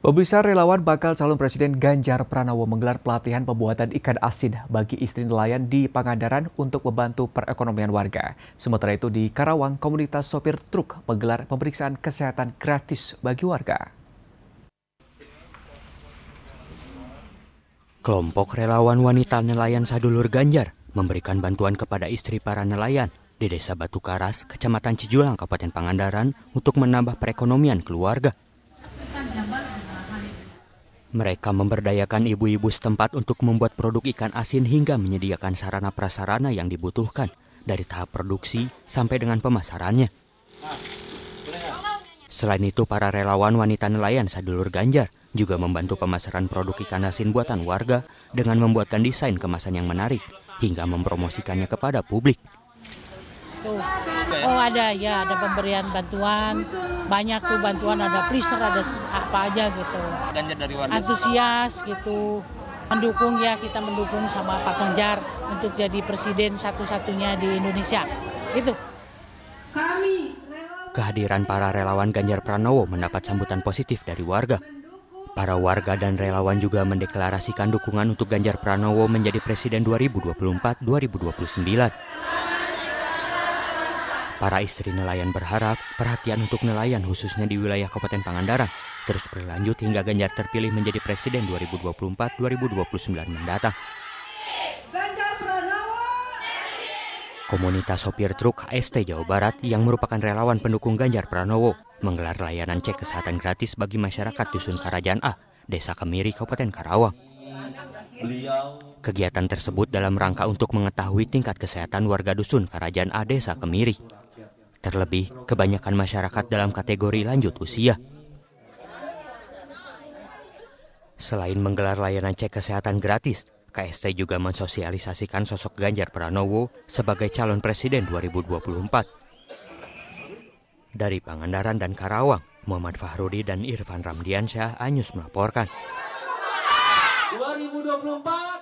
Pemirsa, relawan bakal calon Presiden Ganjar Pranowo menggelar pelatihan pembuatan ikan asin bagi istri nelayan di Pangandaran untuk membantu perekonomian warga. Sementara itu di Karawang, komunitas sopir truk menggelar pemeriksaan kesehatan gratis bagi warga. Kelompok relawan wanita nelayan Sadulur Ganjar memberikan bantuan kepada istri para nelayan di Desa Batu Karas, Kecamatan Cijulang, Kabupaten Pangandaran untuk menambah perekonomian keluarga. Mereka memberdayakan ibu-ibu setempat untuk membuat produk ikan asin hingga menyediakan sarana prasarana yang dibutuhkan dari tahap produksi sampai dengan pemasarannya. Selain itu, para relawan wanita nelayan Sadulur Ganjar juga membantu pemasaran produk ikan asin buatan warga dengan membuatkan desain kemasan yang menarik hingga mempromosikannya kepada publik. Oh ada pemberian bantuan, banyak tuh bantuan, ada freezer, ada apa aja gitu. Antusias gitu, mendukung ya, kita mendukung sama Pak Ganjar untuk jadi presiden satu-satunya di Indonesia. Gitu. Kehadiran para relawan Ganjar Pranowo mendapat sambutan positif dari warga. Para warga dan relawan juga mendeklarasikan dukungan untuk Ganjar Pranowo menjadi presiden 2024-2029. Para istri nelayan berharap perhatian untuk nelayan khususnya di wilayah Kabupaten Pangandaran terus berlanjut hingga Ganjar terpilih menjadi presiden 2024-2029 mendatang. Komunitas sopir truk HST Jawa Barat yang merupakan relawan pendukung Ganjar Pranowo menggelar layanan cek kesehatan gratis bagi masyarakat Dusun Karajaan A, Desa Kemiri, Kabupaten Karawang. Kegiatan tersebut dalam rangka untuk mengetahui tingkat kesehatan warga Dusun Karajaan A, Desa Kemiri. Terlebih, kebanyakan masyarakat dalam kategori lanjut usia. Selain menggelar layanan cek kesehatan gratis, KST juga mensosialisasikan sosok Ganjar Pranowo sebagai calon presiden 2024. Dari Pangandaran dan Karawang, Muhammad Fahrudi dan Irfan Ramdiansyah, Anyus melaporkan. 2024